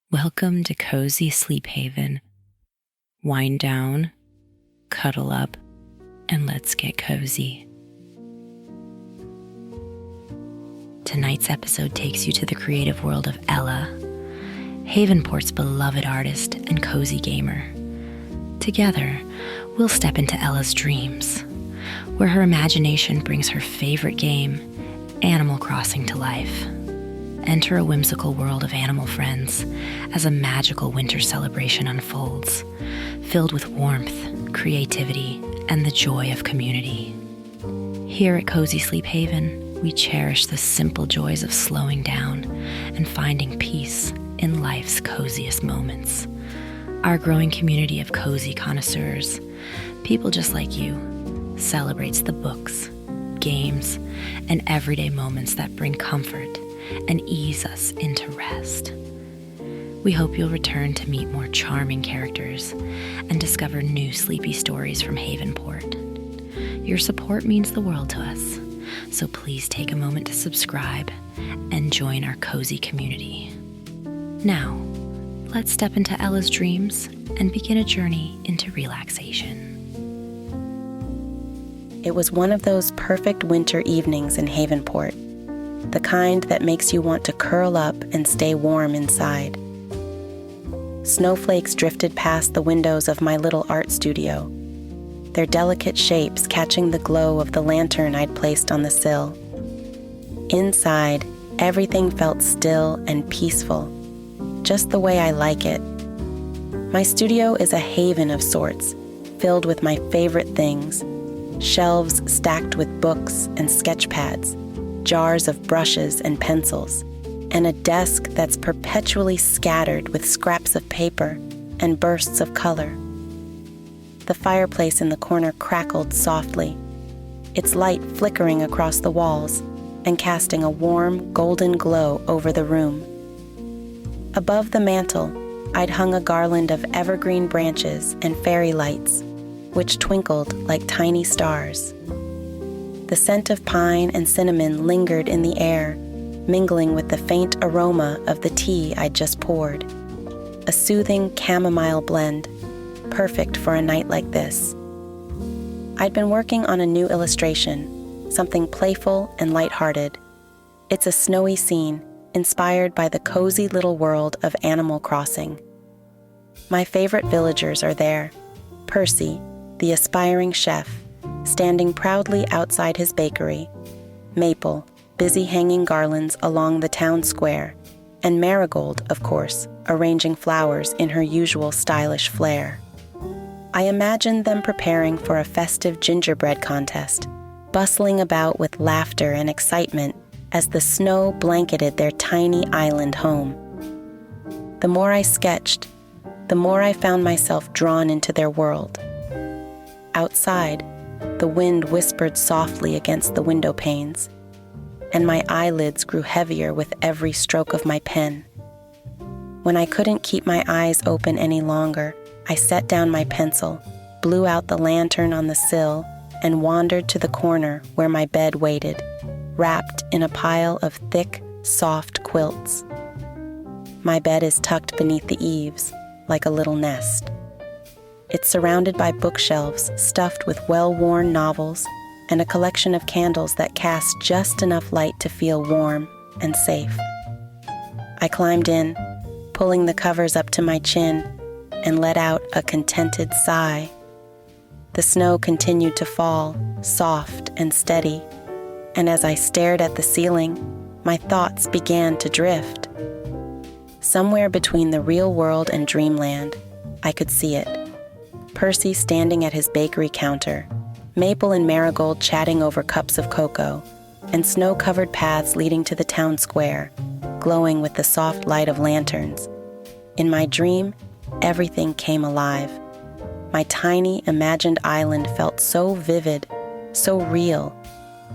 Welcome to Cozy Sleep Haven. Wind down, cuddle up, and let's get cozy. Tonight's episode takes you to the creative world of Ella, Havenport's beloved artist and cozy gamer. Together, we'll step into Ella's dreams, where her imagination brings her favorite game, Animal Crossing, to life. Enter a whimsical world of animal friends as a magical winter celebration unfolds, filled with warmth, creativity, and the joy of community. Here at Cozy Sleep Haven, we cherish the simple joys of slowing down and finding peace in life's coziest moments. Our growing community of cozy connoisseurs, people just like you, celebrates the books, games, and everyday moments that bring comfort and ease us into rest. We hope you'll return to meet more charming characters and discover new sleepy stories from Havenport. Your support means the world to us, so please take a moment to subscribe and join our cozy community. Now, let's step into Ella's dreams and begin a journey into relaxation. It was one of those perfect winter evenings in Havenport, the kind that makes you want to curl up and stay warm inside. Snowflakes drifted past the windows of my little art studio, their delicate shapes catching the glow of the lantern I'd placed on the sill. Inside, everything felt still and peaceful, just the way I like it. My studio is a haven of sorts, filled with my favorite things: shelves stacked with books and sketch pads, jars of brushes and pencils, and a desk that's perpetually scattered with scraps of paper and bursts of color. The fireplace in the corner crackled softly, its light flickering across the walls and casting a warm, golden glow over the room. Above the mantel, I'd hung a garland of evergreen branches and fairy lights, which twinkled like tiny stars. The scent of pine and cinnamon lingered in the air, mingling with the faint aroma of the tea I'd just poured. A soothing chamomile blend, perfect for a night like this. I'd been working on a new illustration, something playful and lighthearted. It's a snowy scene, inspired by the cozy little world of Animal Crossing. My favorite villagers are there: Percy, the aspiring chef, standing proudly outside his bakery; Maple, busy hanging garlands along the town square; and Marigold, of course, arranging flowers in her usual stylish flair. I imagined them preparing for a festive gingerbread contest, bustling about with laughter and excitement as the snow blanketed their tiny island home. The more I sketched, the more I found myself drawn into their world. Outside, the wind whispered softly against the window panes, and my eyelids grew heavier with every stroke of my pen. When I couldn't keep my eyes open any longer, I set down my pencil, blew out the lantern on the sill, and wandered to the corner where my bed waited, wrapped in a pile of thick, soft quilts. My bed is tucked beneath the eaves, like a little nest. It's surrounded by bookshelves stuffed with well-worn novels and a collection of candles that cast just enough light to feel warm and safe. I climbed in, pulling the covers up to my chin, and let out a contented sigh. The snow continued to fall, soft and steady, and as I stared at the ceiling, my thoughts began to drift. Somewhere between the real world and dreamland, I could see it. Percy standing at his bakery counter, Maple and Marigold chatting over cups of cocoa, and snow-covered paths leading to the town square, glowing with the soft light of lanterns. In my dream, everything came alive. My tiny, imagined island felt so vivid, so real,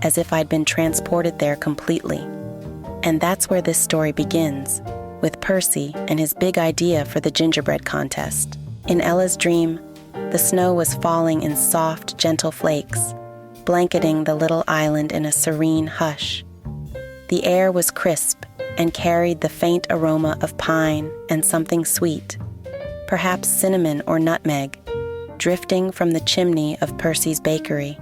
as if I'd been transported there completely. And that's where this story begins, with Percy and his big idea for the gingerbread contest. In Ella's dream, the snow was falling in soft, gentle flakes, blanketing the little island in a serene hush. The air was crisp and carried the faint aroma of pine and something sweet, perhaps cinnamon or nutmeg, drifting from the chimney of Percy's bakery.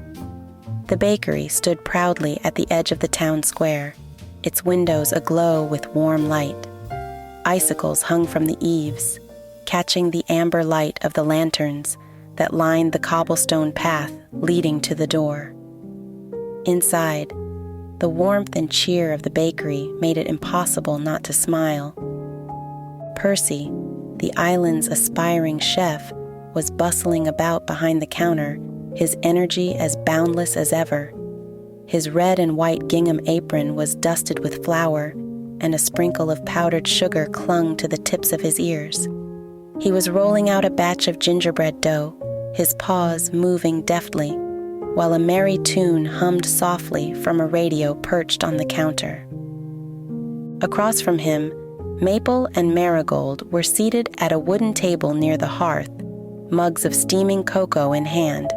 The bakery stood proudly at the edge of the town square, its windows aglow with warm light. Icicles hung from the eaves, catching the amber light of the lanterns that lined the cobblestone path leading to the door. Inside, the warmth and cheer of the bakery made it impossible not to smile. Percy, the island's aspiring chef, was bustling about behind the counter, his energy as boundless as ever. His red and white gingham apron was dusted with flour, and a sprinkle of powdered sugar clung to the tips of his ears. He was rolling out a batch of gingerbread dough, his paws moving deftly, while a merry tune hummed softly from a radio perched on the counter. Across from him, Maple and Marigold were seated at a wooden table near the hearth, mugs of steaming cocoa in hand.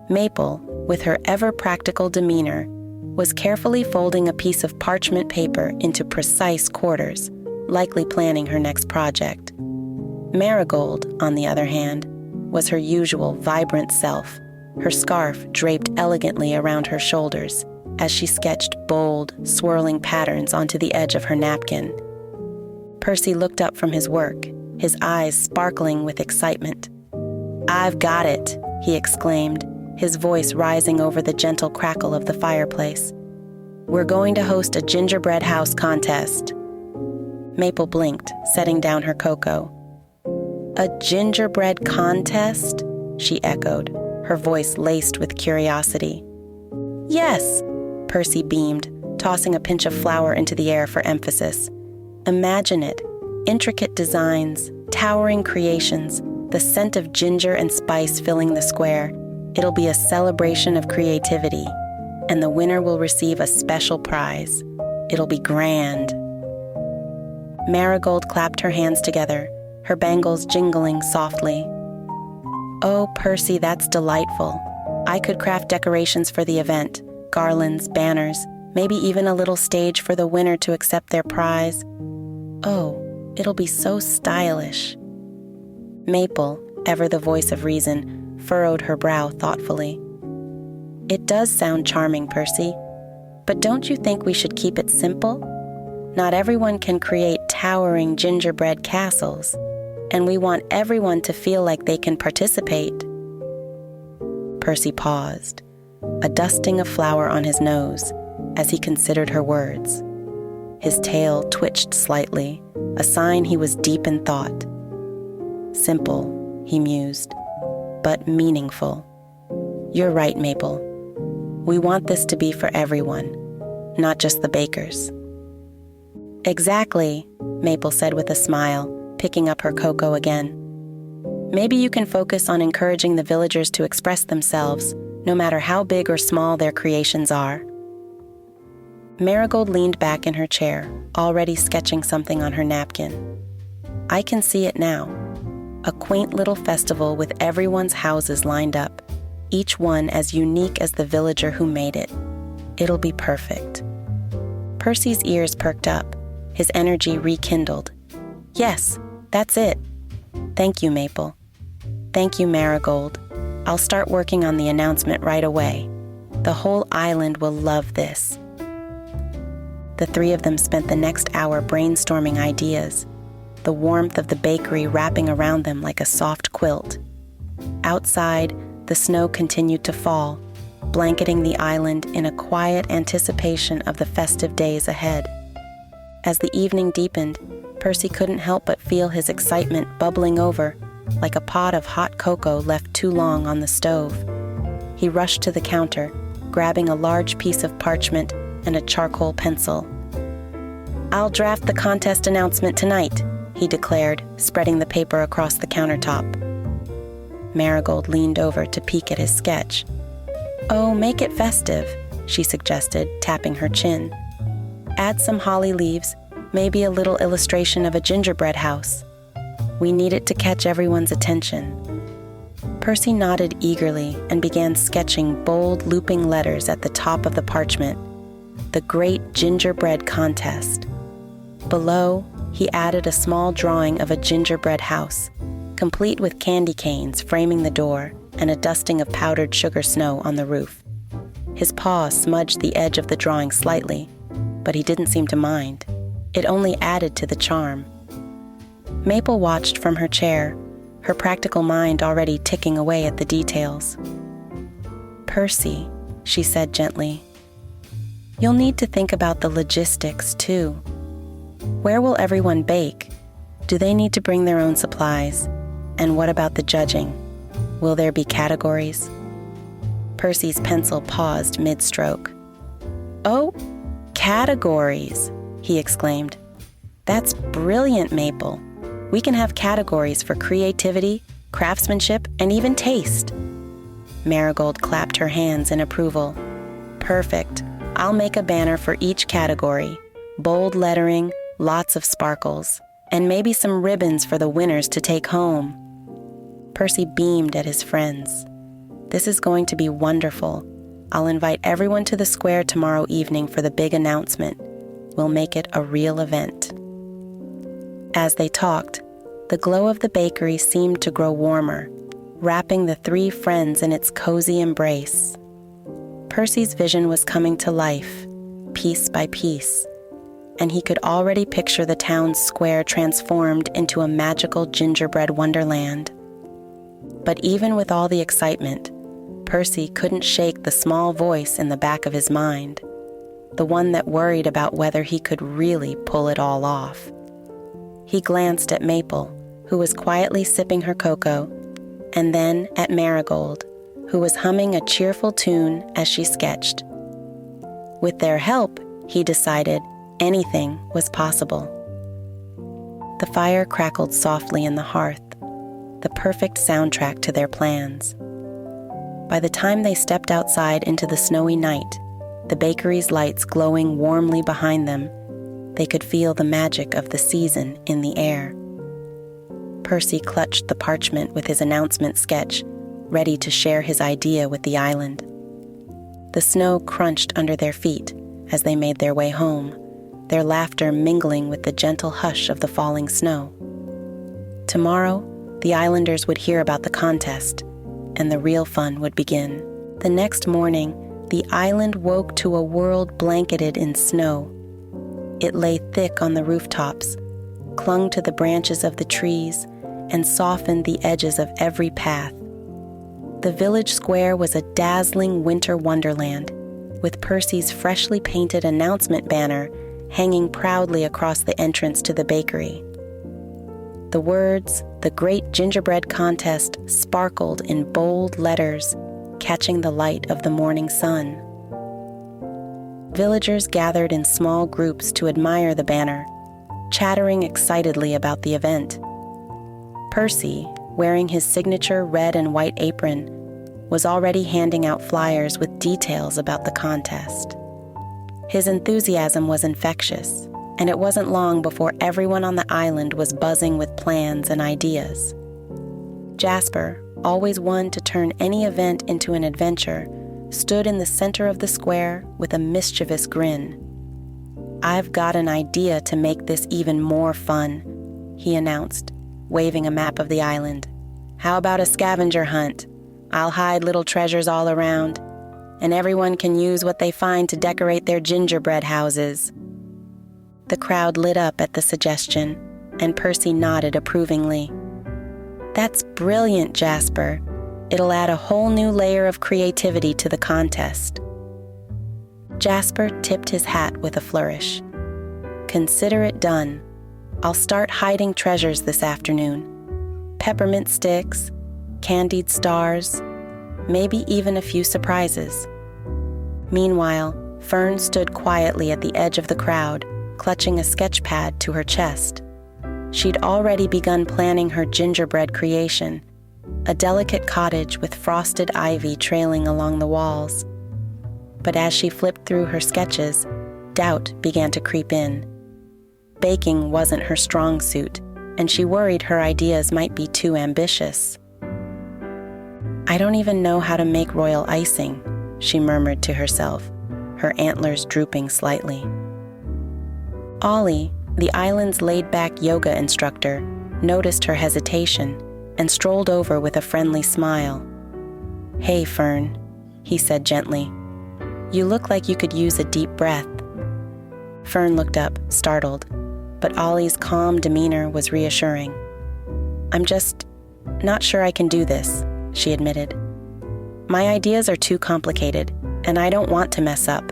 Maple, with her ever-practical demeanor, was carefully folding a piece of parchment paper into precise quarters, likely planning her next project. Marigold, on the other hand, was her usual vibrant self, her scarf draped elegantly around her shoulders as she sketched bold, swirling patterns onto the edge of her napkin. Percy looked up from his work, his eyes sparkling with excitement. "I've got it," he exclaimed, his voice rising over the gentle crackle of the fireplace. "We're going to host a gingerbread house contest." Maple blinked, setting down her cocoa. "A gingerbread contest?" she echoed, her voice laced with curiosity. "Yes," Percy beamed, tossing a pinch of flour into the air for emphasis. "Imagine it, intricate designs, towering creations, the scent of ginger and spice filling the square. It'll be a celebration of creativity, and the winner will receive a special prize. It'll be grand." Marigold clapped her hands together, her bangles jingling softly. "Oh, Percy, that's delightful. I could craft decorations for the event, garlands, banners, maybe even a little stage for the winner to accept their prize. Oh, it'll be so stylish." Maple, ever the voice of reason, furrowed her brow thoughtfully. "It does sound charming, Percy, but don't you think we should keep it simple? Not everyone can create towering gingerbread castles, and we want everyone to feel like they can participate." Percy paused, a dusting of flour on his nose, as he considered her words. His tail twitched slightly, a sign he was deep in thought. "Simple," he mused, "but meaningful. You're right, Maple. We want this to be for everyone, not just the bakers." "Exactly," Maple said with a smile, picking up her cocoa again. "Maybe you can focus on encouraging the villagers to express themselves, no matter how big or small their creations are." Marigold leaned back in her chair, already sketching something on her napkin. "I can see it now. A quaint little festival with everyone's houses lined up, each one as unique as the villager who made it. It'll be perfect." Percy's ears perked up, his energy rekindled. "Yes, that's it. Thank you, Maple. Thank you, Marigold. I'll start working on the announcement right away. The whole island will love this." The three of them spent the next hour brainstorming ideas, the warmth of the bakery wrapping around them like a soft quilt. Outside, the snow continued to fall, blanketing the island in a quiet anticipation of the festive days ahead. As the evening deepened, Percy couldn't help but feel his excitement bubbling over, like a pot of hot cocoa left too long on the stove. He rushed to the counter, grabbing a large piece of parchment and a charcoal pencil. "I'll draft the contest announcement tonight," he declared, spreading the paper across the countertop. Marigold leaned over to peek at his sketch. "Oh, make it festive," she suggested, tapping her chin. "Add some holly leaves, maybe a little illustration of a gingerbread house. We need it to catch everyone's attention." Percy nodded eagerly and began sketching bold, looping letters at the top of the parchment. The Great Gingerbread Contest. Below, he added a small drawing of a gingerbread house, complete with candy canes framing the door and a dusting of powdered sugar snow on the roof. His paw smudged the edge of the drawing slightly, but he didn't seem to mind. It only added to the charm. Maple watched from her chair, her practical mind already ticking away at the details. "Percy," she said gently, "you'll need to think about the logistics, too. Where will everyone bake? Do they need to bring their own supplies? And what about the judging? Will there be categories?" Percy's pencil paused mid-stroke. "Oh, categories," he exclaimed. "That's brilliant, Maple. We can have categories for creativity, craftsmanship, and even taste." Marigold clapped her hands in approval. "Perfect. I'll make a banner for each category. Bold lettering, lots of sparkles, and maybe some ribbons for the winners to take home." Percy beamed at his friends. "This is going to be wonderful. I'll invite everyone to the square tomorrow evening for the big announcement. We'll make it a real event." As they talked, the glow of the bakery seemed to grow warmer, wrapping the three friends in its cozy embrace. Percy's vision was coming to life, piece by piece, and he could already picture the town's square transformed into a magical gingerbread wonderland. But even with all the excitement, Percy couldn't shake the small voice in the back of his mind, the one that worried about whether he could really pull it all off. He glanced at Maple, who was quietly sipping her cocoa, and then at Marigold, who was humming a cheerful tune as she sketched. With their help, he decided, anything was possible. The fire crackled softly in the hearth, the perfect soundtrack to their plans. By the time they stepped outside into the snowy night, the bakery's lights glowing warmly behind them, they could feel the magic of the season in the air. Percy clutched the parchment with his announcement sketch, ready to share his idea with the island. The snow crunched under their feet as they made their way home, their laughter mingling with the gentle hush of the falling snow. Tomorrow, the islanders would hear about the contest, and the real fun would begin. The next morning, the island woke to a world blanketed in snow. It lay thick on the rooftops, clung to the branches of the trees, and softened the edges of every path. The village square was a dazzling winter wonderland, with Percy's freshly painted announcement banner hanging proudly across the entrance to the bakery. The words, "The Great Gingerbread Contest," sparkled in bold letters, catching the light of the morning sun. Villagers gathered in small groups to admire the banner, chattering excitedly about the event. Percy, wearing his signature red and white apron, was already handing out flyers with details about the contest. His enthusiasm was infectious, and it wasn't long before everyone on the island was buzzing with plans and ideas. Jasper, always one to turn any event into an adventure, stood in the center of the square with a mischievous grin. "I've got an idea to make this even more fun," he announced, waving a map of the island. "How about a scavenger hunt? I'll hide little treasures all around, and everyone can use what they find to decorate their gingerbread houses." The crowd lit up at the suggestion, and Percy nodded approvingly. "That's brilliant, Jasper. It'll add a whole new layer of creativity to the contest." Jasper tipped his hat with a flourish. "Consider it done. I'll start hiding treasures this afternoon. Peppermint sticks, candied stars, maybe even a few surprises." Meanwhile, Fern stood quietly at the edge of the crowd, clutching a sketch pad to her chest. She'd already begun planning her gingerbread creation, a delicate cottage with frosted ivy trailing along the walls. But as she flipped through her sketches, doubt began to creep in. Baking wasn't her strong suit, and she worried her ideas might be too ambitious. "I don't even know how to make royal icing," she murmured to herself, her antlers drooping slightly. Ollie, the island's laid-back yoga instructor noticed her hesitation and strolled over with a friendly smile. "Hey, Fern," he said gently. "You look like you could use a deep breath." Fern looked up, startled, but Ollie's calm demeanor was reassuring. "I'm just not sure I can do this," she admitted. "My ideas are too complicated, and I don't want to mess up."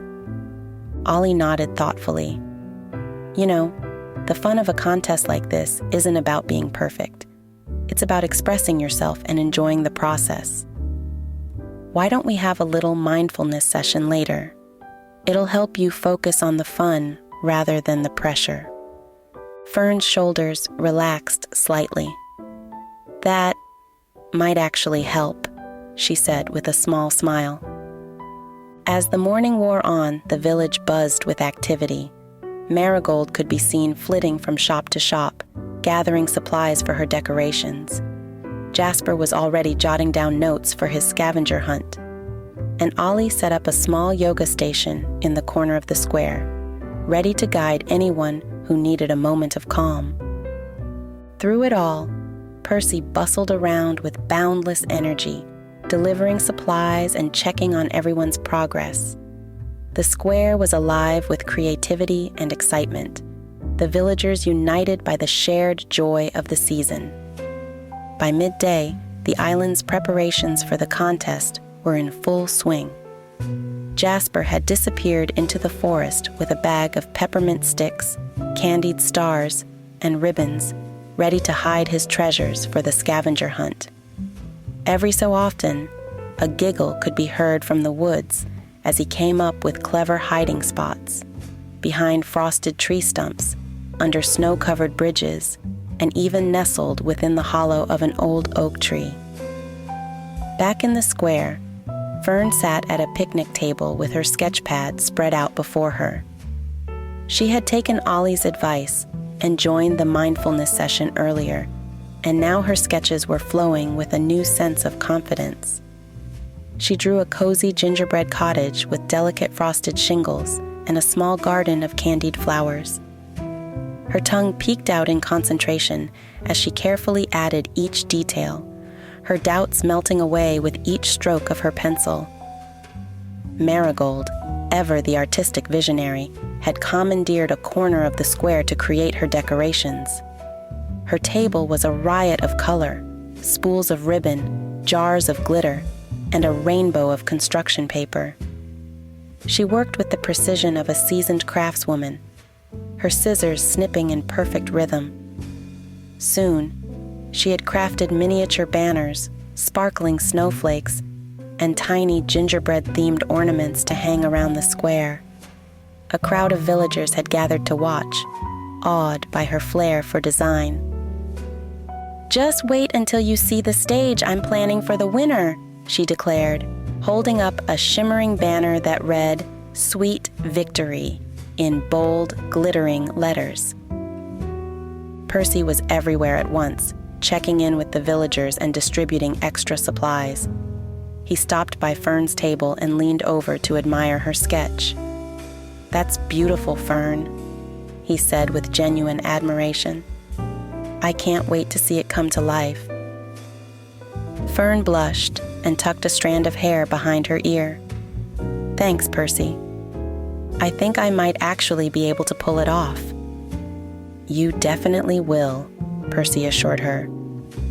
Ollie nodded thoughtfully. "You know, the fun of a contest like this isn't about being perfect. It's about expressing yourself and enjoying the process. Why don't we have a little mindfulness session later? It'll help you focus on the fun rather than the pressure." Fern's shoulders relaxed slightly. "That might actually help," she said with a small smile. As the morning wore on, the village buzzed with activity. Marigold could be seen flitting from shop to shop, gathering supplies for her decorations. Jasper was already jotting down notes for his scavenger hunt. And Ollie set up a small yoga station in the corner of the square, ready to guide anyone who needed a moment of calm. Through it all, Percy bustled around with boundless energy, delivering supplies and checking on everyone's progress. The square was alive with creativity and excitement, the villagers united by the shared joy of the season. By midday, the island's preparations for the contest were in full swing. Jasper had disappeared into the forest with a bag of peppermint sticks, candied stars, and ribbons, ready to hide his treasures for the scavenger hunt. Every so often, a giggle could be heard from the woods as he came up with clever hiding spots, behind frosted tree stumps, under snow-covered bridges, and even nestled within the hollow of an old oak tree. Back in the square, Fern sat at a picnic table with her sketch pad spread out before her. She had taken Ollie's advice and joined the mindfulness session earlier, and now her sketches were flowing with a new sense of confidence. She drew a cozy gingerbread cottage with delicate frosted shingles and a small garden of candied flowers. Her tongue peeked out in concentration as she carefully added each detail, her doubts melting away with each stroke of her pencil. Marigold, ever the artistic visionary, had commandeered a corner of the square to create her decorations. Her table was a riot of color, spools of ribbon, jars of glitter, and a rainbow of construction paper. She worked with the precision of a seasoned craftswoman, her scissors snipping in perfect rhythm. Soon, she had crafted miniature banners, sparkling snowflakes, and tiny gingerbread-themed ornaments to hang around the square. A crowd of villagers had gathered to watch, awed by her flair for design. "Just wait until you see the stage I'm planning for the winner," she declared, holding up a shimmering banner that read, "Sweet Victory," in bold, glittering letters. Percy was everywhere at once, checking in with the villagers and distributing extra supplies. He stopped by Fern's table and leaned over to admire her sketch. "That's beautiful, Fern," he said with genuine admiration. "I can't wait to see it come to life." Fern blushed and tucked a strand of hair behind her ear. "Thanks, Percy. I think I might actually be able to pull it off." "You definitely will," Percy assured her.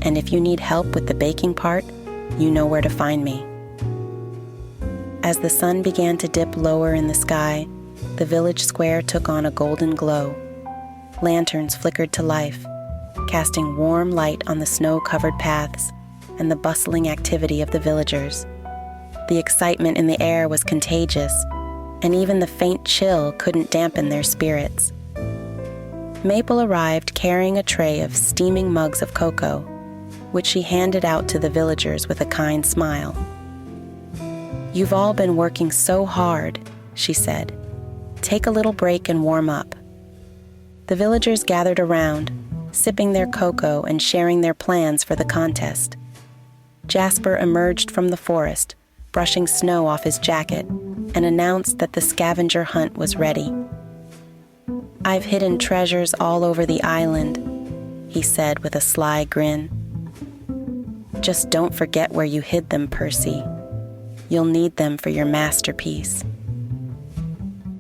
"And if you need help with the baking part, you know where to find me." As the sun began to dip lower in the sky, the village square took on a golden glow. Lanterns flickered to life, casting warm light on the snow-covered paths and the bustling activity of the villagers. The excitement in the air was contagious, and even the faint chill couldn't dampen their spirits. Maple arrived carrying a tray of steaming mugs of cocoa, which she handed out to the villagers with a kind smile. "You've all been working so hard," she said. "Take a little break and warm up." The villagers gathered around, sipping their cocoa and sharing their plans for the contest. Jasper emerged from the forest, brushing snow off his jacket, and announced that the scavenger hunt was ready. "I've hidden treasures all over the island," he said with a sly grin. "Just don't forget where you hid them, Percy. You'll need them for your masterpiece."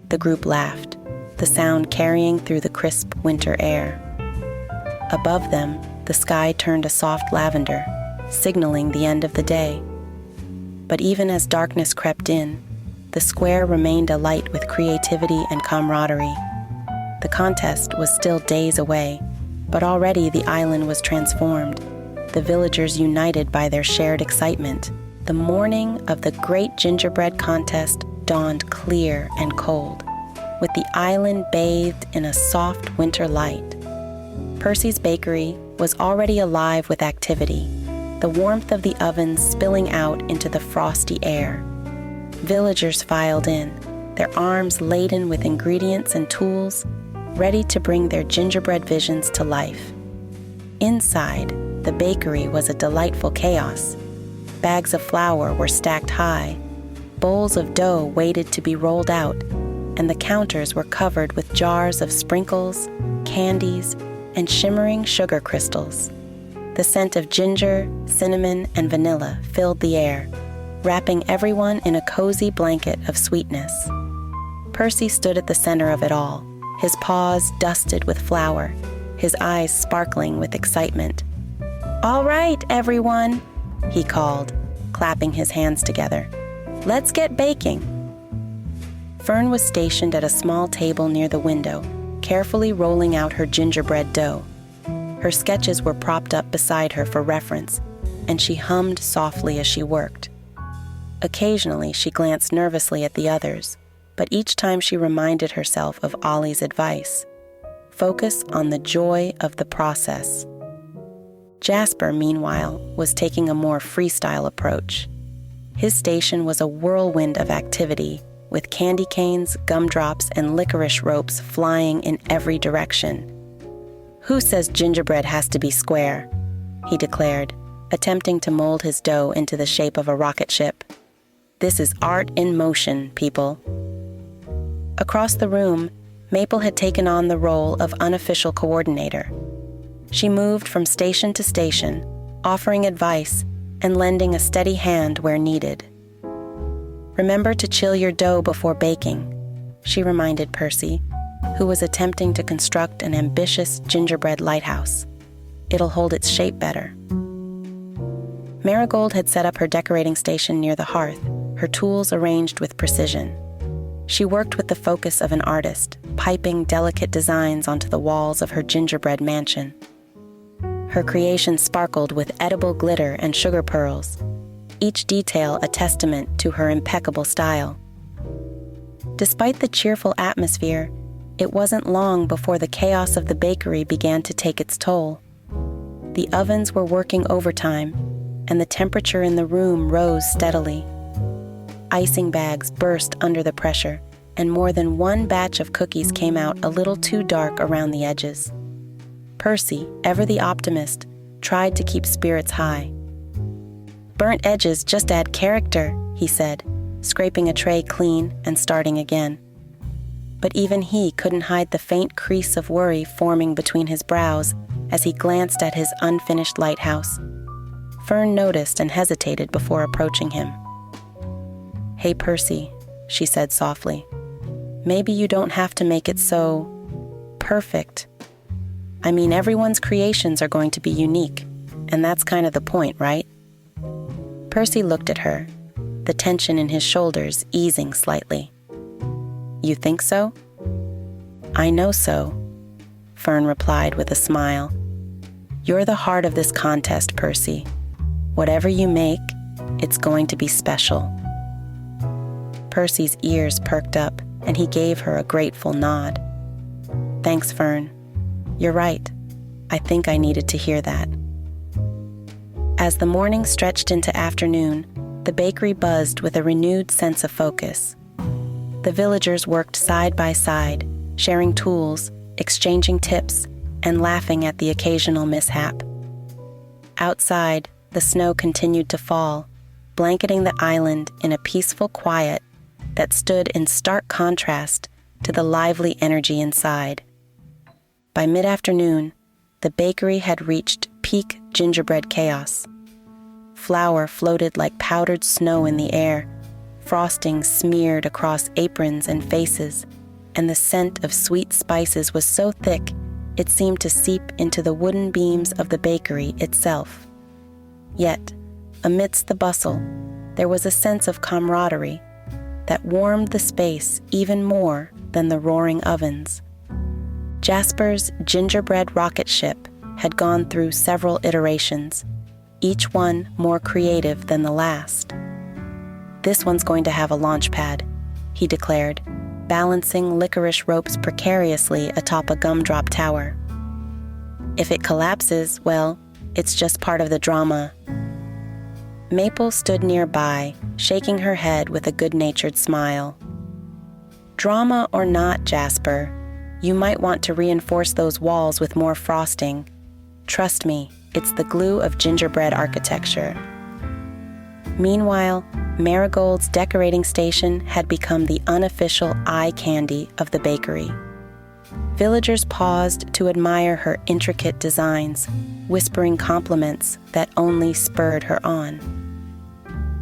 The group laughed, the sound carrying through the crisp winter air. Above them, the sky turned a soft lavender, signaling the end of the day. But even as darkness crept in, the square remained alight with creativity and camaraderie. The contest was still days away, but already the island was transformed, the villagers united by their shared excitement. The morning of the Great Gingerbread Contest dawned clear and cold, with the island bathed in a soft winter light. Percy's bakery was already alive with activity, the warmth of the ovens spilling out into the frosty air. Villagers filed in, their arms laden with ingredients and tools, ready to bring their gingerbread visions to life. Inside, the bakery was a delightful chaos. Bags of flour were stacked high, bowls of dough waited to be rolled out, and the counters were covered with jars of sprinkles, candies, and shimmering sugar crystals. The scent of ginger, cinnamon, and vanilla filled the air, wrapping everyone in a cozy blanket of sweetness. Percy stood at the center of it all, his paws dusted with flour, his eyes sparkling with excitement. "All right, everyone," he called, clapping his hands together. "Let's get baking." Fern was stationed at a small table near the window, carefully rolling out her gingerbread dough. Her sketches were propped up beside her for reference, and she hummed softly as she worked. Occasionally, she glanced nervously at the others, but each time she reminded herself of Ollie's advice: focus on the joy of the process. Jasper, meanwhile, was taking a more freestyle approach. His station was a whirlwind of activity, with candy canes, gumdrops, and licorice ropes flying in every direction. "Who says gingerbread has to be square?" he declared, attempting to mold his dough into the shape of a rocket ship. "This is art in motion, people." Across the room, Maple had taken on the role of unofficial coordinator. She moved from station to station, offering advice and lending a steady hand where needed. "Remember to chill your dough before baking," she reminded Percy, who was attempting to construct an ambitious gingerbread lighthouse. "It'll hold its shape better." Marigold had set up her decorating station near the hearth, her tools arranged with precision. She worked with the focus of an artist, piping delicate designs onto the walls of her gingerbread mansion. Her creation sparkled with edible glitter and sugar pearls, each detail a testament to her impeccable style. Despite the cheerful atmosphere, it wasn't long before the chaos of the bakery began to take its toll. The ovens were working overtime, and the temperature in the room rose steadily. Icing bags burst under the pressure, and more than one batch of cookies came out a little too dark around the edges. Percy, ever the optimist, tried to keep spirits high. "Burnt edges just add character," he said, scraping a tray clean and starting again. But even he couldn't hide the faint crease of worry forming between his brows as he glanced at his unfinished lighthouse. Fern noticed and hesitated before approaching him. "Hey, Percy," she said softly. "Maybe you don't have to make it so perfect. I mean, everyone's creations are going to be unique, and that's kind of the point, right?" Percy looked at her, the tension in his shoulders easing slightly. "You think so?" "I know so," Fern replied with a smile. "You're the heart of this contest, Percy. Whatever you make, it's going to be special." Percy's ears perked up, and he gave her a grateful nod. "Thanks, Fern. You're right. I think I needed to hear that." As the morning stretched into afternoon, the bakery buzzed with a renewed sense of focus. The villagers worked side by side, sharing tools, exchanging tips, and laughing at the occasional mishap. Outside, the snow continued to fall, blanketing the island in a peaceful quiet that stood in stark contrast to the lively energy inside. By mid-afternoon, the bakery had reached peak gingerbread chaos. Flour floated like powdered snow in the air, frosting smeared across aprons and faces, and the scent of sweet spices was so thick it seemed to seep into the wooden beams of the bakery itself. Yet, amidst the bustle, there was a sense of camaraderie that warmed the space even more than the roaring ovens. Jasper's gingerbread rocket ship had gone through several iterations, each one more creative than the last. "This one's going to have a launch pad," he declared, balancing licorice ropes precariously atop a gumdrop tower. "If it collapses, well, it's just part of the drama." Maple stood nearby, shaking her head with a good-natured smile. "Drama or not, Jasper, you might want to reinforce those walls with more frosting. Trust me, it's the glue of gingerbread architecture." Meanwhile, Marigold's decorating station had become the unofficial eye candy of the bakery. Villagers paused to admire her intricate designs, whispering compliments that only spurred her on.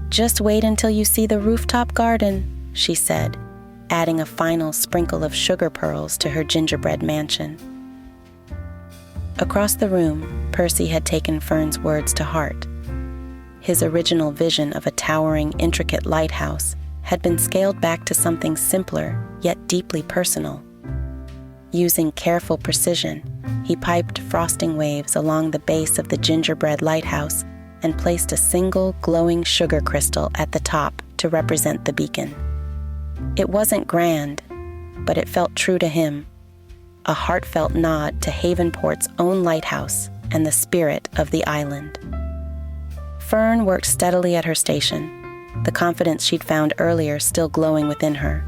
"Just wait until you see the rooftop garden," she said, adding a final sprinkle of sugar pearls to her gingerbread mansion. Across the room, Percy had taken Fern's words to heart. His original vision of a towering, intricate lighthouse had been scaled back to something simpler, yet deeply personal. Using careful precision, he piped frosting waves along the base of the gingerbread lighthouse and placed a single glowing sugar crystal at the top to represent the beacon. It wasn't grand, but it felt true to him, a heartfelt nod to Havenport's own lighthouse and the spirit of the island. Fern worked steadily at her station, the confidence she'd found earlier still glowing within her.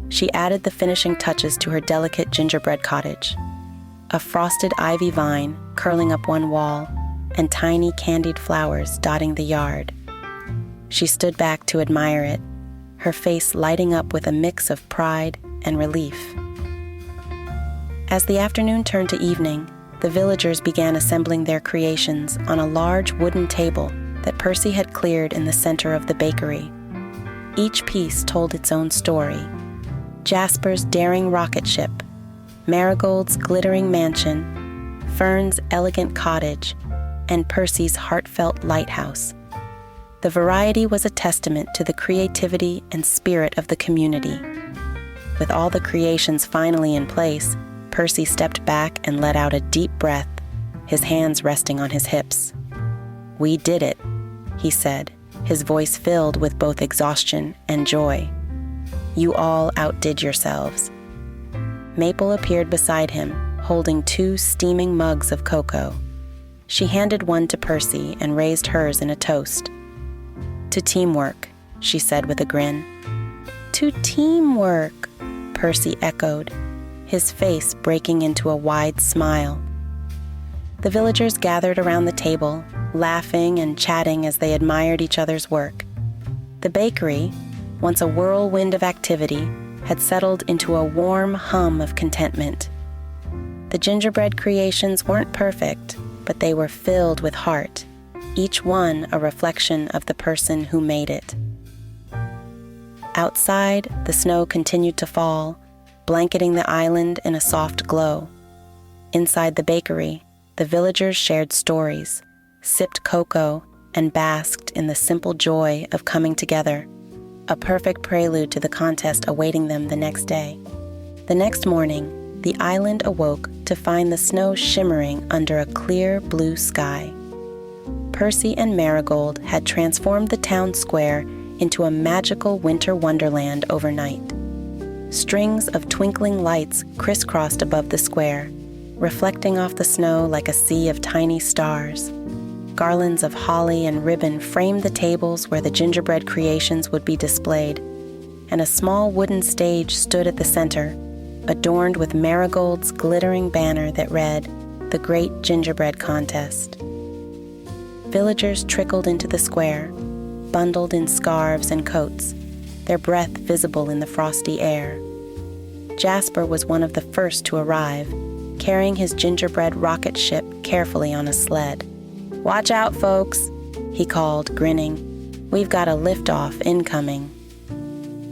She added the finishing touches to her delicate gingerbread cottage, a frosted ivy vine curling up one wall and tiny candied flowers dotting the yard. She stood back to admire it, her face lighting up with a mix of pride and relief. As the afternoon turned to evening, the villagers began assembling their creations on a large wooden table that Percy had cleared in the center of the bakery. Each piece told its own story. Jasper's daring rocket ship, Marigold's glittering mansion, Fern's elegant cottage, and Percy's heartfelt lighthouse. The variety was a testament to the creativity and spirit of the community. With all the creations finally in place, Percy stepped back and let out a deep breath, his hands resting on his hips. "We did it," he said, his voice filled with both exhaustion and joy. "You all outdid yourselves." Maple appeared beside him, holding 2 steaming mugs of cocoa. She handed one to Percy and raised hers in a toast. "To teamwork," she said with a grin. "To teamwork," Percy echoed, his face breaking into a wide smile. The villagers gathered around the table, laughing and chatting as they admired each other's work. The bakery, once a whirlwind of activity, had settled into a warm hum of contentment. The gingerbread creations weren't perfect, but they were filled with heart, each one a reflection of the person who made it. Outside, the snow continued to fall, blanketing the island in a soft glow. Inside the bakery, the villagers shared stories, sipped cocoa, and basked in the simple joy of coming together, a perfect prelude to the contest awaiting them the next day. The next morning, the island awoke to find the snow shimmering under a clear blue sky. Percy and Marigold had transformed the town square into a magical winter wonderland overnight. Strings of twinkling lights crisscrossed above the square, reflecting off the snow like a sea of tiny stars. Garlands of holly and ribbon framed the tables where the gingerbread creations would be displayed, and a small wooden stage stood at the center, adorned with Marigold's glittering banner that read, "The Great Gingerbread Contest." Villagers trickled into the square, bundled in scarves and coats, their breath visible in the frosty air. Jasper was one of the first to arrive, carrying his gingerbread rocket ship carefully on a sled. "Watch out, folks," he called, grinning. "We've got a liftoff incoming."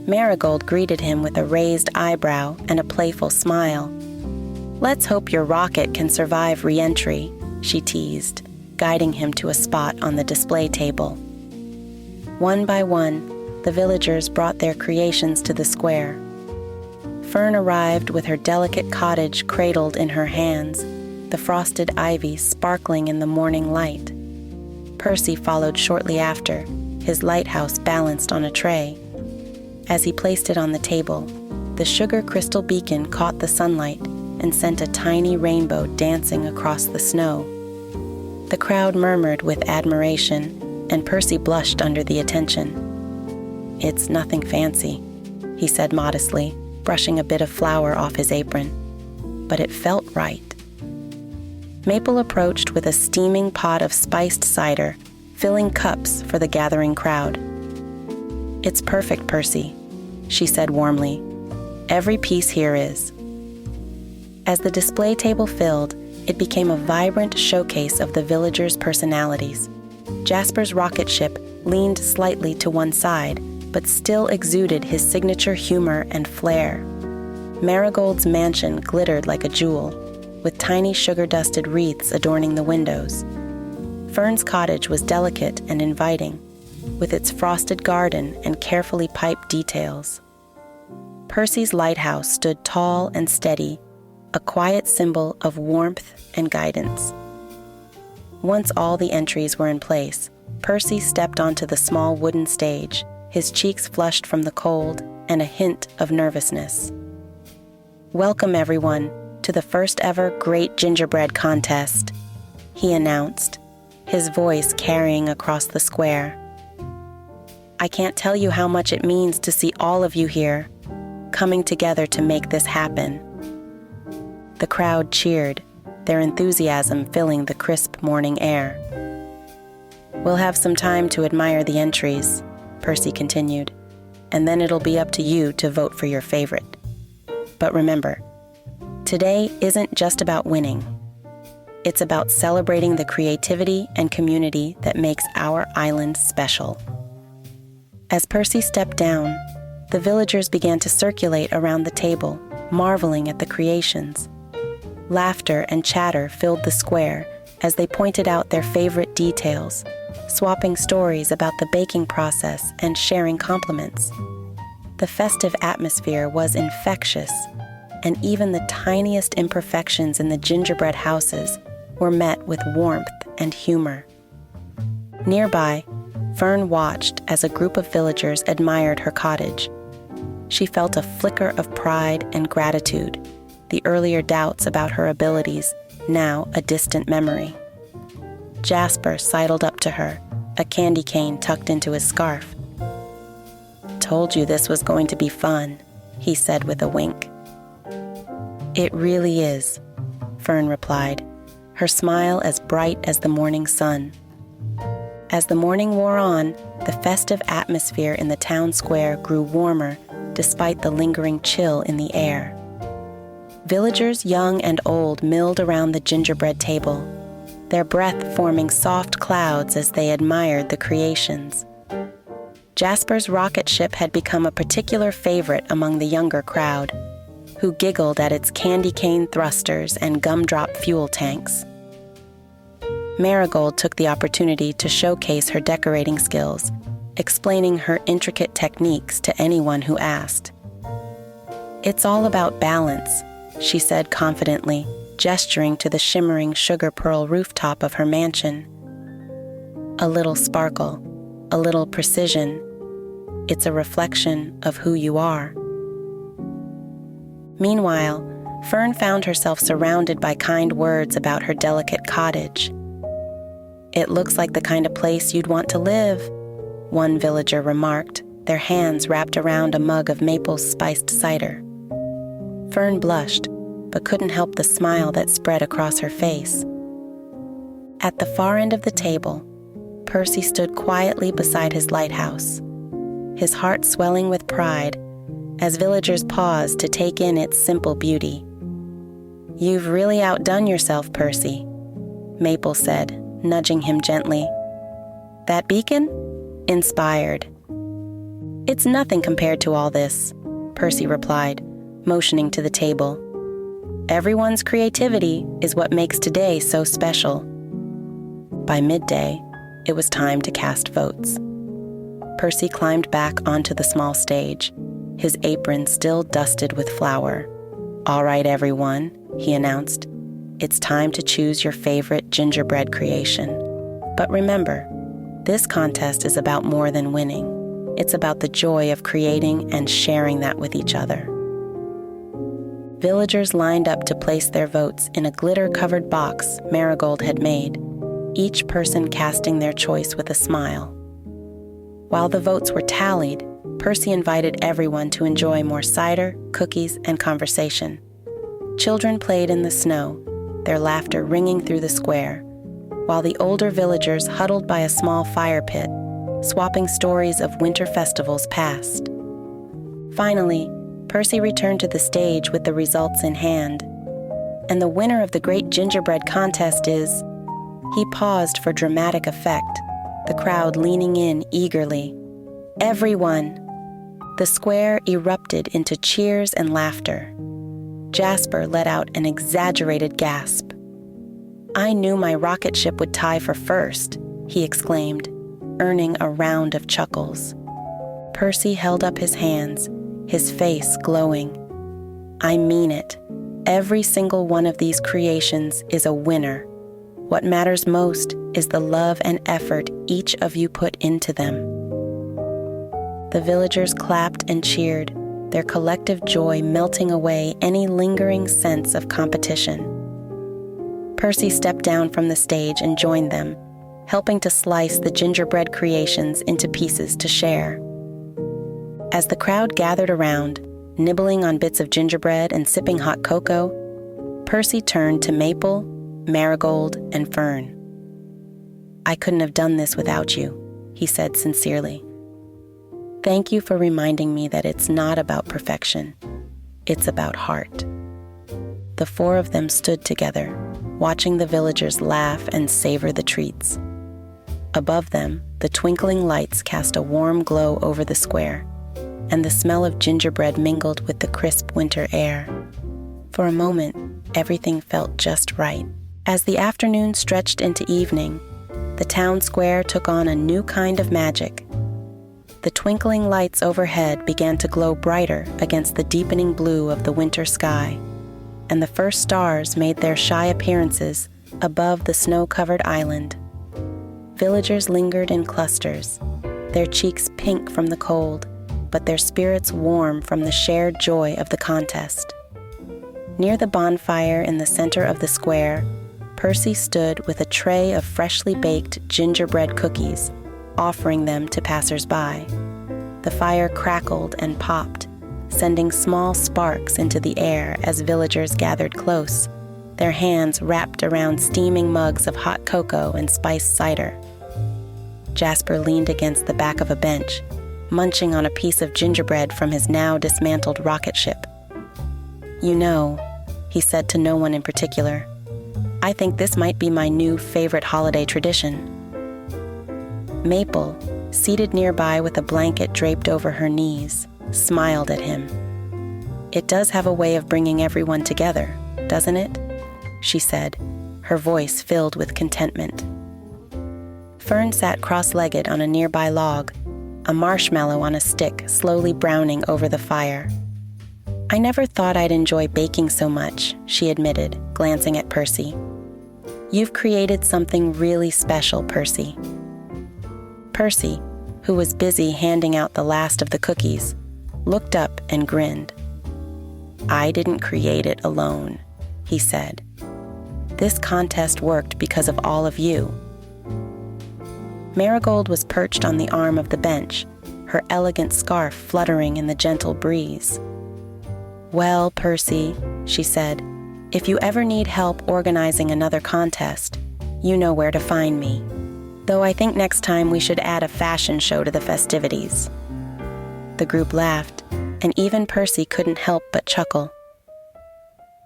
Marigold greeted him with a raised eyebrow and a playful smile. "Let's hope your rocket can survive re-entry," she teased, guiding him to a spot on the display table. One by one, the villagers brought their creations to the square. Fern arrived with her delicate cottage cradled in her hands, the frosted ivy sparkling in the morning light. Percy followed shortly after, his lighthouse balanced on a tray. As he placed it on the table, the sugar crystal beacon caught the sunlight and sent a tiny rainbow dancing across the snow. The crowd murmured with admiration, and Percy blushed under the attention. "It's nothing fancy," he said modestly, brushing a bit of flour off his apron. But it felt right. Maple approached with a steaming pot of spiced cider, filling cups for the gathering crowd. "It's perfect, Percy," she said warmly. "Every piece here is." As the display table filled, it became a vibrant showcase of the villagers' personalities. Jasper's rocket ship leaned slightly to one side, but still exuded his signature humor and flair. Marigold's mansion glittered like a jewel, with tiny sugar-dusted wreaths adorning the windows. Fern's cottage was delicate and inviting, with its frosted garden and carefully piped details. Percy's lighthouse stood tall and steady, a quiet symbol of warmth and guidance. Once all the entries were in place, Percy stepped onto the small wooden stage, his cheeks flushed from the cold and a hint of nervousness. "Welcome, everyone, to the first ever Great Gingerbread Contest," he announced, his voice carrying across the square. "I can't tell you how much it means to see all of you here, coming together to make this happen." The crowd cheered, their enthusiasm filling the crisp morning air. "We'll have some time to admire the entries," Percy continued, "and then it'll be up to you to vote for your favorite. But remember, today isn't just about winning. It's about celebrating the creativity and community that makes our island special." As Percy stepped down, the villagers began to circulate around the table, marveling at the creations. Laughter and chatter filled the square as they pointed out their favorite details, swapping stories about the baking process and sharing compliments. The festive atmosphere was infectious, and even the tiniest imperfections in the gingerbread houses were met with warmth and humor. Nearby, Fern watched as a group of villagers admired her cottage. She felt a flicker of pride and gratitude, the earlier doubts about her abilities now a distant memory. Jasper sidled up to her, a candy cane tucked into his scarf. "Told you this was going to be fun," he said with a wink. "It really is," Fern replied, her smile as bright as the morning sun. As the morning wore on, the festive atmosphere in the town square grew warmer despite the lingering chill in the air. Villagers young and old milled around the gingerbread table, their breath forming soft clouds as they admired the creations. Jasper's rocket ship had become a particular favorite among the younger crowd, who giggled at its candy cane thrusters and gumdrop fuel tanks. Marigold took the opportunity to showcase her decorating skills, explaining her intricate techniques to anyone who asked. "It's all about balance," she said confidently, gesturing to the shimmering sugar pearl rooftop of her mansion. "A little sparkle, a little precision. It's a reflection of who you are." Meanwhile, Fern found herself surrounded by kind words about her delicate cottage. "It looks like the kind of place you'd want to live," one villager remarked, their hands wrapped around a mug of Maple's spiced cider. Fern blushed, but couldn't help the smile that spread across her face. At the far end of the table, Percy stood quietly beside his lighthouse, his heart swelling with pride as villagers paused to take in its simple beauty. "You've really outdone yourself, Percy," Maple said, nudging him gently. "That beacon? Inspired." "It's nothing compared to all this," Percy replied, motioning to the table. "Everyone's creativity is what makes today so special." By midday, it was time to cast votes. Percy climbed back onto the small stage, his apron still dusted with flour. "All right, everyone," he announced. "It's time to choose your favorite gingerbread creation. But remember, this contest is about more than winning. It's about the joy of creating and sharing that with each other." Villagers lined up to place their votes in a glitter-covered box Marigold had made, each person casting their choice with a smile. While the votes were tallied, Percy invited everyone to enjoy more cider, cookies, and conversation. Children played in the snow, their laughter ringing through the square, while the older villagers huddled by a small fire pit, swapping stories of winter festivals past. Finally, Percy returned to the stage with the results in hand. "And the winner of the Great Gingerbread Contest is..." He paused for dramatic effect, the crowd leaning in eagerly. "Everyone!" The square erupted into cheers and laughter. Jasper let out an exaggerated gasp. "I knew my rocket ship would tie for first," he exclaimed, earning a round of chuckles. Percy held up his hands, his face glowing. "I mean it. Every single one of these creations is a winner. What matters most is the love and effort each of you put into them." The villagers clapped and cheered, their collective joy melting away any lingering sense of competition. Percy stepped down from the stage and joined them, helping to slice the gingerbread creations into pieces to share. As the crowd gathered around, nibbling on bits of gingerbread and sipping hot cocoa, Percy turned to Maple, Marigold, and Fern. "I couldn't have done this without you," he said sincerely. "Thank you for reminding me that it's not about perfection. It's about heart." The four of them stood together, watching the villagers laugh and savor the treats. Above them, the twinkling lights cast a warm glow over the square, and the smell of gingerbread mingled with the crisp winter air. For a moment, everything felt just right. As the afternoon stretched into evening, the town square took on a new kind of magic. The twinkling lights overhead began to glow brighter against the deepening blue of the winter sky, and the first stars made their shy appearances above the snow-covered island. Villagers lingered in clusters, their cheeks pink from the cold, but their spirits warm from the shared joy of the contest. Near the bonfire in the center of the square, Percy stood with a tray of freshly baked gingerbread cookies, offering them to passers-by. The fire crackled and popped, sending small sparks into the air as villagers gathered close, their hands wrapped around steaming mugs of hot cocoa and spiced cider. Jasper leaned against the back of a bench, munching on a piece of gingerbread from his now dismantled rocket ship. "You know," he said to no one in particular, "I think this might be my new favorite holiday tradition." Maple, seated nearby with a blanket draped over her knees, smiled at him. "It does have a way of bringing everyone together, doesn't it?" she said, her voice filled with contentment. Fern sat cross-legged on a nearby log, a marshmallow on a stick slowly browning over the fire. "I never thought I'd enjoy baking so much," she admitted, glancing at Percy. "You've created something really special, Percy." Percy, who was busy handing out the last of the cookies, looked up and grinned. "I didn't create it alone," he said. "This contest worked because of all of you." Marigold was perched on the arm of the bench, her elegant scarf fluttering in the gentle breeze. "Well, Percy," she said, "if you ever need help organizing another contest, you know where to find me. Though I think next time we should add a fashion show to the festivities." The group laughed, and even Percy couldn't help but chuckle.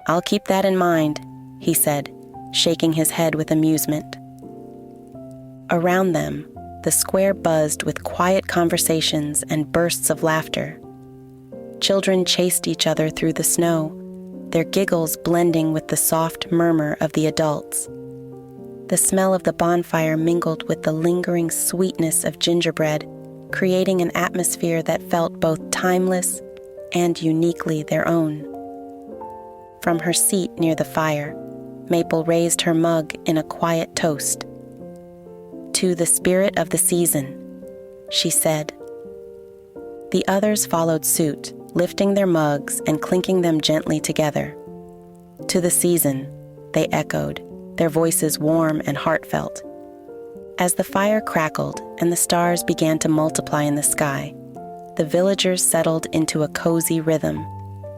"I'll keep that in mind," he said, shaking his head with amusement. Around them, the square buzzed with quiet conversations and bursts of laughter. Children chased each other through the snow, their giggles blending with the soft murmur of the adults. The smell of the bonfire mingled with the lingering sweetness of gingerbread, creating an atmosphere that felt both timeless and uniquely their own. From her seat near the fire, Maple raised her mug in a quiet toast. "To the spirit of the season," she said. The others followed suit, lifting their mugs and clinking them gently together. "To the season," they echoed, their voices warm and heartfelt. As the fire crackled and the stars began to multiply in the sky, the villagers settled into a cozy rhythm,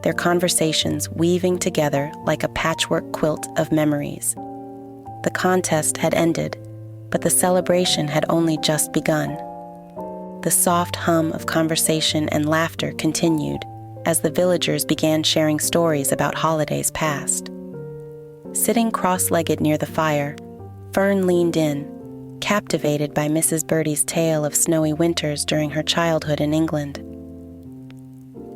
their conversations weaving together like a patchwork quilt of memories. The contest had ended, but the celebration had only just begun. The soft hum of conversation and laughter continued as the villagers began sharing stories about holidays past. Sitting cross-legged near the fire, Fern leaned in, captivated by Mrs. Birdie's tale of snowy winters during her childhood in England.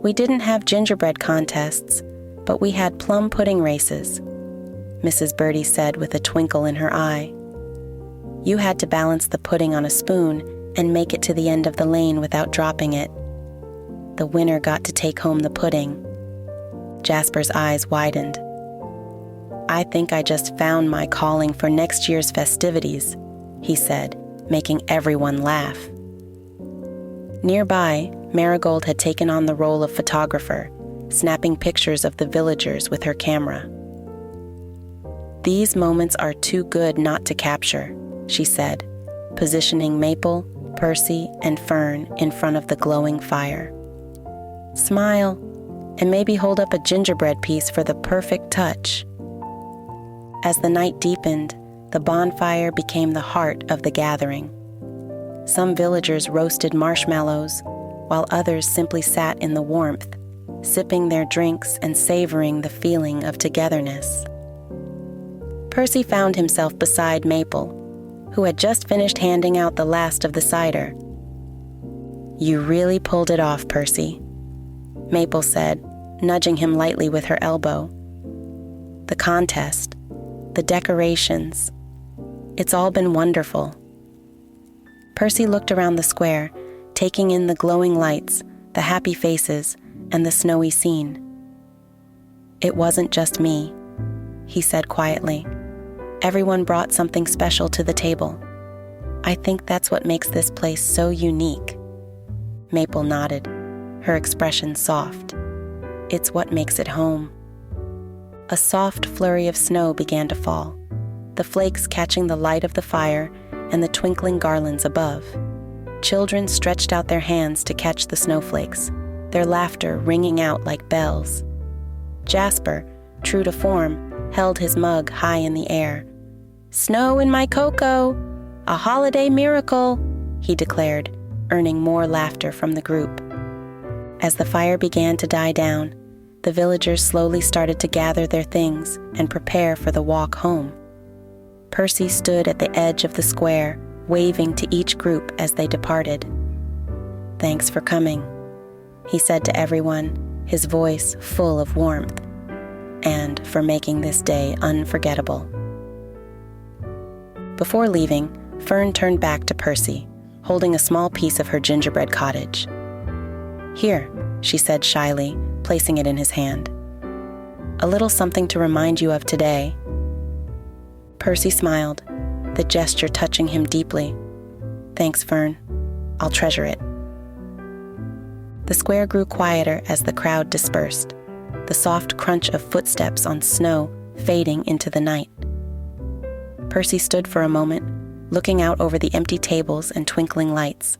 "We didn't have gingerbread contests, but we had plum pudding races," Mrs. Birdie said with a twinkle in her eye. "You had to balance the pudding on a spoon and make it to the end of the lane without dropping it. The winner got to take home the pudding." Jasper's eyes widened. "I think I just found my calling for next year's festivities," he said, making everyone laugh. Nearby, Marigold had taken on the role of photographer, snapping pictures of the villagers with her camera. "These moments are too good not to capture," she said, positioning Maple, Percy, and Fern in front of the glowing fire. "Smile, and maybe hold up a gingerbread piece for the perfect touch." As the night deepened, the bonfire became the heart of the gathering. Some villagers roasted marshmallows, while others simply sat in the warmth, sipping their drinks and savoring the feeling of togetherness. Percy found himself beside Maple, who had just finished handing out the last of the cider. "You really pulled it off, Percy," Maple said, nudging him lightly with her elbow. "The contest, the decorations, it's all been wonderful." Percy looked around the square, taking in the glowing lights, the happy faces, and the snowy scene. "It wasn't just me," he said quietly. "Everyone brought something special to the table. I think that's what makes this place so unique." Maple nodded, her expression soft. "It's what makes it home." A soft flurry of snow began to fall, the flakes catching the light of the fire and the twinkling garlands above. Children stretched out their hands to catch the snowflakes, their laughter ringing out like bells. Jasper, true to form, held his mug high in the air. "Snow in my cocoa! A holiday miracle!" he declared, earning more laughter from the group. As the fire began to die down, the villagers slowly started to gather their things and prepare for the walk home. Percy stood at the edge of the square, waving to each group as they departed. "Thanks for coming," he said to everyone, his voice full of warmth, "and for making this day unforgettable." Before leaving, Fern turned back to Percy, holding a small piece of her gingerbread cottage. "Here," she said shyly, placing it in his hand. "A little something to remind you of today." Percy smiled, the gesture touching him deeply. "Thanks, Fern. I'll treasure it." The square grew quieter as the crowd dispersed, the soft crunch of footsteps on snow fading into the night. Percy stood for a moment, looking out over the empty tables and twinkling lights.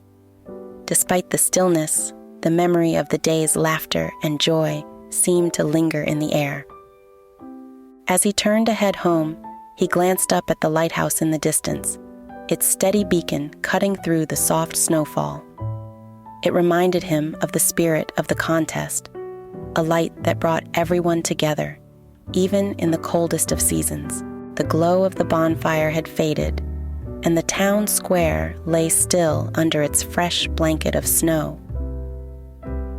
Despite the stillness, the memory of the day's laughter and joy seemed to linger in the air. As he turned to head home, he glanced up at the lighthouse in the distance, its steady beacon cutting through the soft snowfall. It reminded him of the spirit of the contest, a light that brought everyone together, even in the coldest of seasons. The glow of the bonfire had faded, and the town square lay still under its fresh blanket of snow.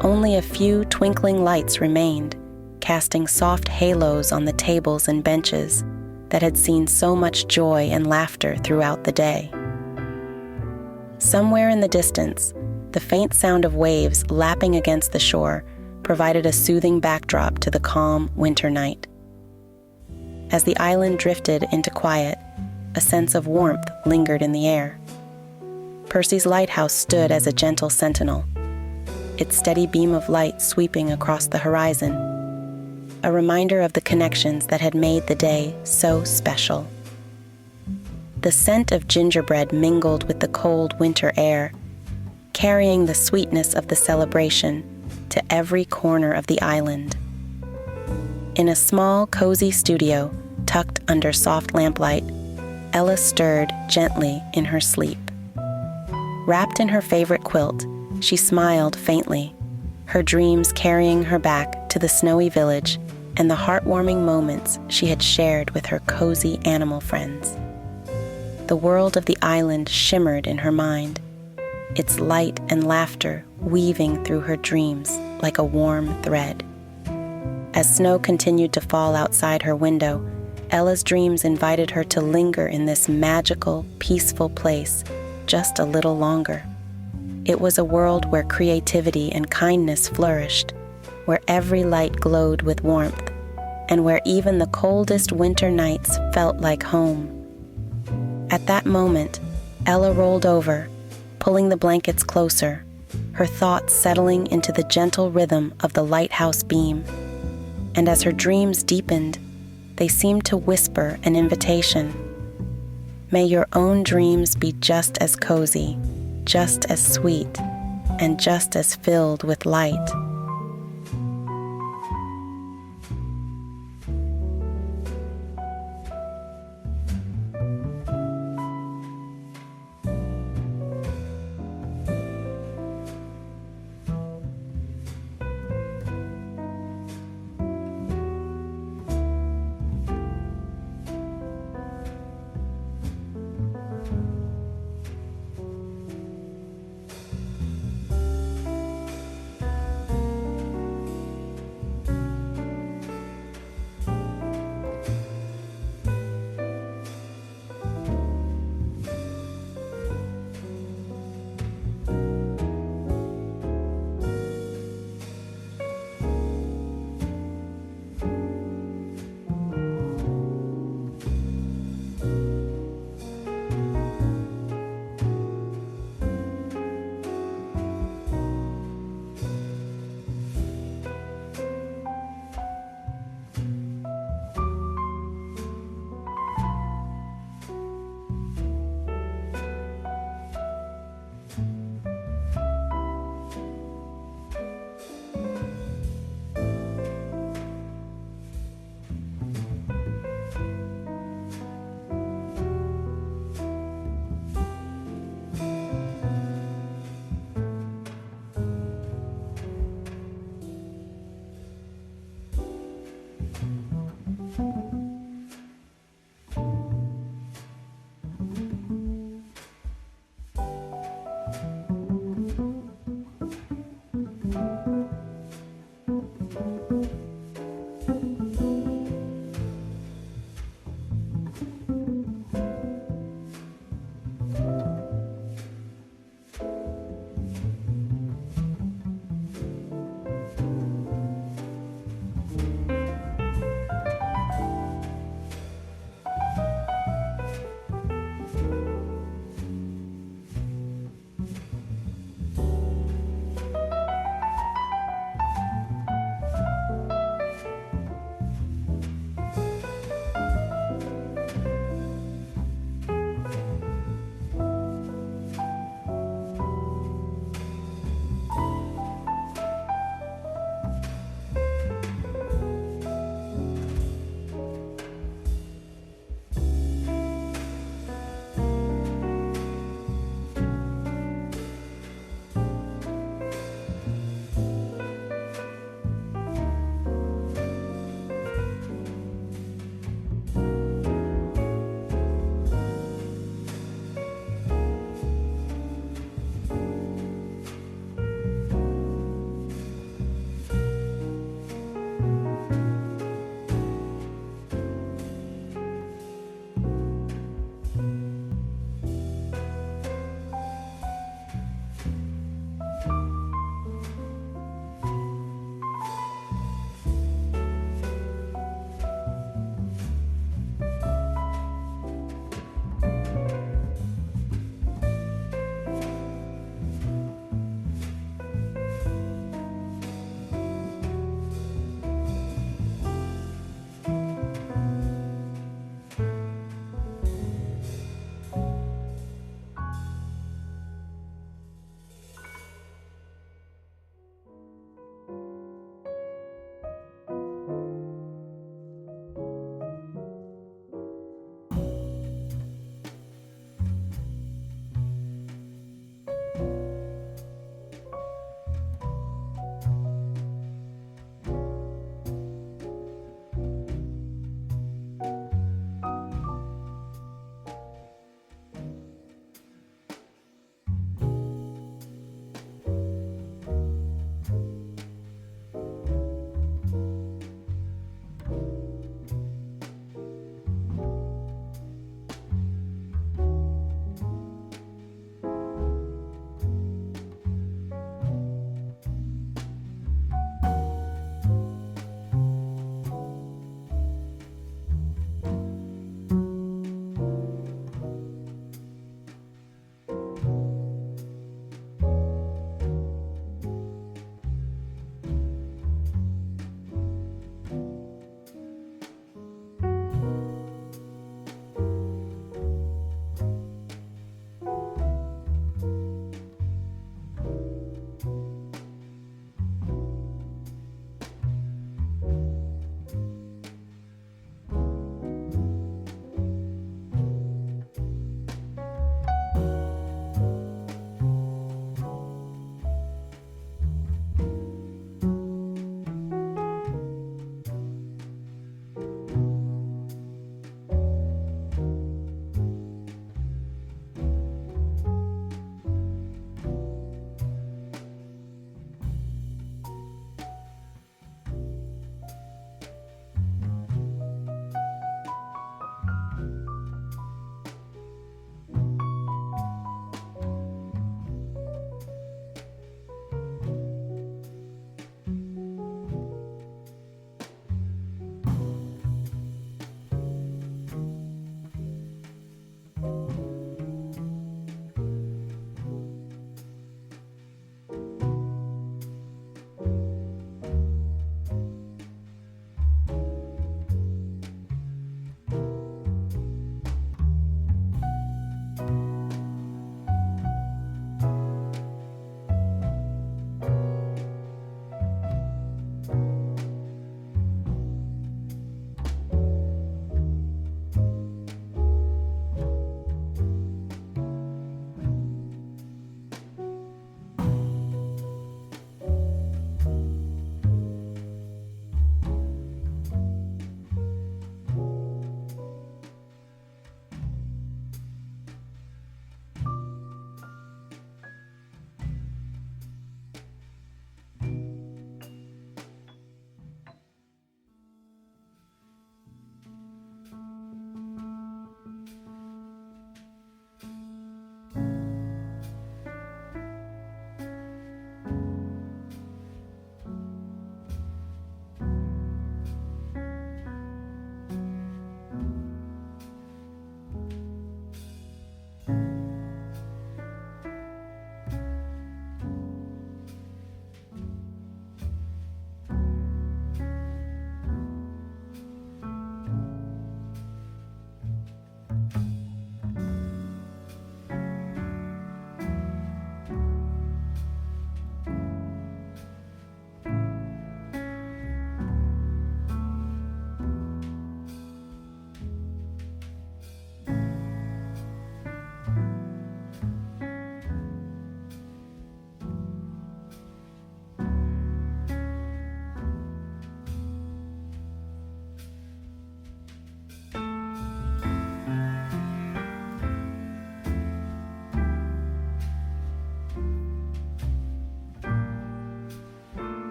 Only a few twinkling lights remained, casting soft halos on the tables and benches that had seen so much joy and laughter throughout the day. Somewhere in the distance, the faint sound of waves lapping against the shore provided a soothing backdrop to the calm winter night. As the island drifted into quiet, a sense of warmth lingered in the air. Percy's lighthouse stood as a gentle sentinel, its steady beam of light sweeping across the horizon, a reminder of the connections that had made the day so special. The scent of gingerbread mingled with the cold winter air, carrying the sweetness of the celebration to every corner of the island. In a small, cozy studio tucked under soft lamplight, Ella stirred gently in her sleep. Wrapped in her favorite quilt, she smiled faintly, her dreams carrying her back to the snowy village and the heartwarming moments she had shared with her cozy animal friends. The world of the island shimmered in her mind, its light and laughter weaving through her dreams like a warm thread. As snow continued to fall outside her window, Ella's dreams invited her to linger in this magical, peaceful place just a little longer. It was a world where creativity and kindness flourished, where every light glowed with warmth, and where even the coldest winter nights felt like home. At that moment, Ella rolled over, pulling the blankets closer, her thoughts settling into the gentle rhythm of the lighthouse beam. And as her dreams deepened, they seemed to whisper an invitation. May your own dreams be just as cozy, just as sweet, and just as filled with light.